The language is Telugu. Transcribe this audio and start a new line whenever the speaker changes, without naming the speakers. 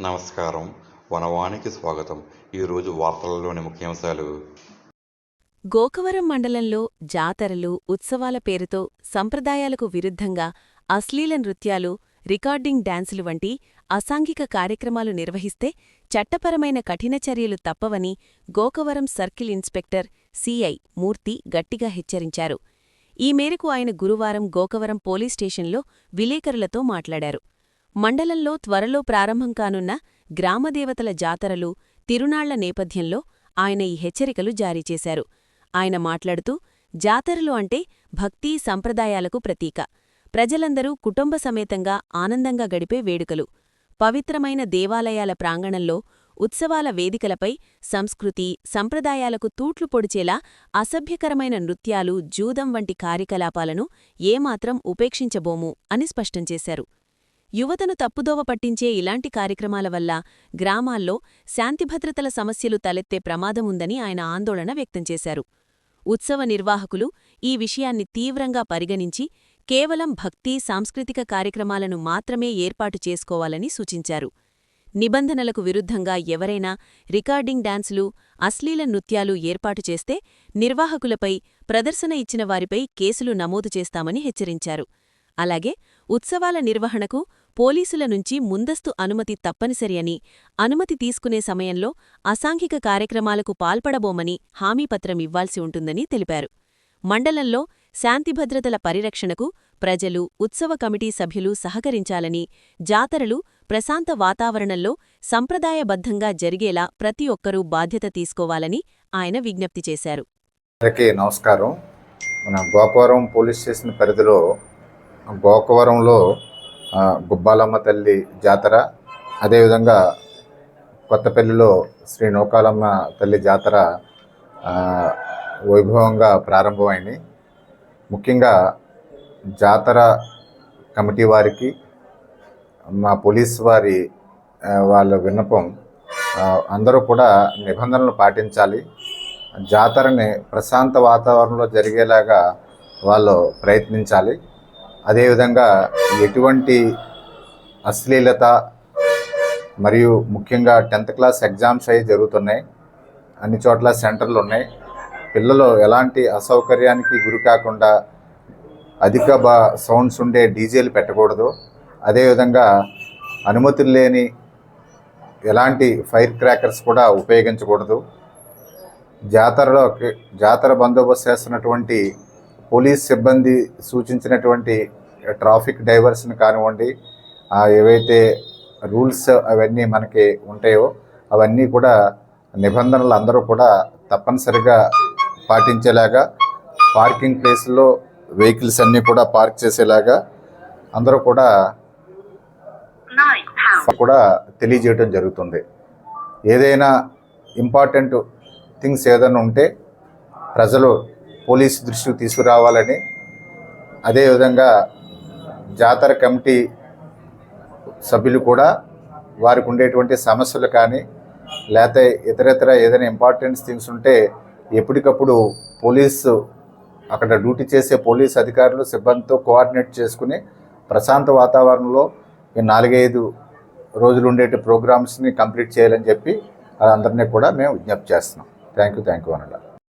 నమస్కారం. వనవానికి స్వాగతం. ఈరోజు వార్తలలోని ముఖ్యాంశాలు.
గోకవరం మండలంలో జాతరలు, ఉత్సవాల పేరుతో సంప్రదాయాలకు విరుద్ధంగా అశ్లీల నృత్యాలు, రికార్డింగ్ డాన్సులు వంటి అసాంఘిక కార్యక్రమాలు నిర్వహిస్తే చట్టపరమైన కఠిన చర్యలు తప్పవని గోకవరం సర్కిల్ ఇన్స్పెక్టర్ సిఐ మూర్తి గట్టిగా హెచ్చరించారు. ఈ మేరకు ఆయన గురువారం గోకవరం పోలీస్ స్టేషన్లో విలేకరులతో మాట్లాడారు. మండలంలో త్వరలో ప్రారంభం కానున్న గ్రామదేవతల జాతరలు, తిరునాళ్ల నేపథ్యంలో ఆయన ఈ హెచ్చరికలు జారీ చేశారు. ఆయన మాట్లాడుతూ, జాతరలు అంటే భక్తి సంప్రదాయాలకు ప్రతీక. ప్రజలందరూ కుటుంబ సమేతంగా ఆనందంగా గడిపే వేడుకలు. పవిత్రమైన దేవాలయాల ప్రాంగణంలో, ఉత్సవాల వేదికలపై సంస్కృతి, సంప్రదాయాలకు తూట్లు పొడిచేలా అసభ్యకరమైన నృత్యాలు, జూదం వంటి కార్యకలాపాలను ఏమాత్రం ఉపేక్షించబోము అని స్పష్టం చేశారు. యువతను తప్పుదోవ పట్టించే ఇలాంటి కార్యక్రమాల వల్ల గ్రామాల్లో శాంతిభద్రతల సమస్యలు తలెత్తే ప్రమాదముందని ఆయన ఆందోళన వ్యక్తం చేశారు. ఉత్సవ నిర్వాహకులు ఈ విషయాన్ని తీవ్రంగా పరిగణించి కేవలం భక్తి, సాంస్కృతిక కార్యక్రమాలను మాత్రమే ఏర్పాటు చేసుకోవాలని సూచించారు. నిబంధనలకు విరుద్ధంగా ఎవరైనా రికార్డింగ్ డాన్సులు, అశ్లీల నృత్యాలు ఏర్పాటు చేస్తే నిర్వాహకులపై, ప్రదర్శన ఇచ్చిన వారిపై కేసులు నమోదు చేస్తామని హెచ్చరించారు. అలాగే ఉత్సవాల నిర్వహణకు పోలీసుల నుంచి ముందస్తు అనుమతి తప్పనిసరి అని, అనుమతి తీసుకునే సమయంలో అసాంఘిక కార్యక్రమాలకు పాల్పడబోమని హామీపత్రం ఇవ్వాల్సి ఉంటుందని తెలిపారు. మండలంలో శాంతిభద్రతల పరిరక్షణకు ప్రజలు, ఉత్సవ కమిటీ సభ్యులు సహకరించాలని, జాతరలు ప్రశాంత వాతావరణంలో సంప్రదాయబద్ధంగా జరిగేలా ప్రతి ఒక్కరూ బాధ్యత తీసుకోవాలని ఆయన విజ్ఞప్తి చేశారు.
నమస్కారం. మన గోకవరం పోలీస్ స్టేషన్ పరిధిలో గోకవరంలో గుబ్బాలమ్మ తల్లి జాతర, అదేవిధంగా కొత్తపల్లిలో శ్రీ నూకాలమ్మ తల్లి జాతర వైభవంగా ప్రారంభమైంది. ముఖ్యంగా జాతర కమిటీ వారికి, మా పోలీస్ వాళ్ళ విన్నపం, అందరూ కూడా నిబంధనలు పాటించాలి. జాతరని ప్రశాంత వాతావరణంలో జరిగేలాగా వాళ్ళు ప్రయత్నించాలి. అదేవిధంగా ఎటువంటి అశ్లీలత మరియు ముఖ్యంగా 10th క్లాస్ ఎగ్జామ్స్ అవి జరుగుతున్నాయి. అన్ని చోట్ల సెంటర్లు ఉన్నాయి. పిల్లలు ఎలాంటి అసౌకర్యానికి గురి కాకుండా అధిక సౌండ్స్ ఉండే డీజేలు పెట్టకూడదు. అదేవిధంగా అనుమతులు లేని ఎలాంటి ఫైర్ క్రాకర్స్ కూడా ఉపయోగించకూడదు. జాతర బందోబస్తు చేస్తున్నటువంటి పోలీస్ సిబ్బంది సూచించినటువంటి ట్రాఫిక్ డైవర్షన్ కానివ్వండి, ఏవైతే రూల్స్ అవన్నీ మనకి ఉంటాయో అవన్నీ కూడా నిబంధనలు అందరూ కూడా తప్పనిసరిగా పాటించేలాగా, పార్కింగ్ ప్లేస్లో వెహికల్స్ అన్నీ కూడా పార్క్ చేసేలాగా అందరూ కూడా తెలియజేయడం జరుగుతుంది. ఏదైనా ఇంపార్టెంట్ థింగ్స్ ఏదైనా ఉంటే ప్రజలు పోలీసు దృష్టికి తీసుకురావాలని, అదేవిధంగా జాతర కమిటీ సభ్యులు కూడా వారికి ఉండేటువంటి సమస్యలు కానీ, లేకపోతే ఇతరేతర ఏదైనా ఇంపార్టెంట్ థింగ్స్ ఉంటే ఎప్పటికప్పుడు పోలీసు అక్కడ డ్యూటీ చేసే పోలీస్ అధికారులు సిబ్బందితో కోఆర్డినేట్ చేసుకుని ప్రశాంత వాతావరణంలో ఈ 4-5 రోజులు ఉండేటి ప్రోగ్రామ్స్ని కంప్లీట్ చేయాలని చెప్పి అందరినీ కూడా మేము విజ్ఞప్తి చేస్తున్నాం. థ్యాంక్ యూ అన్నమాట.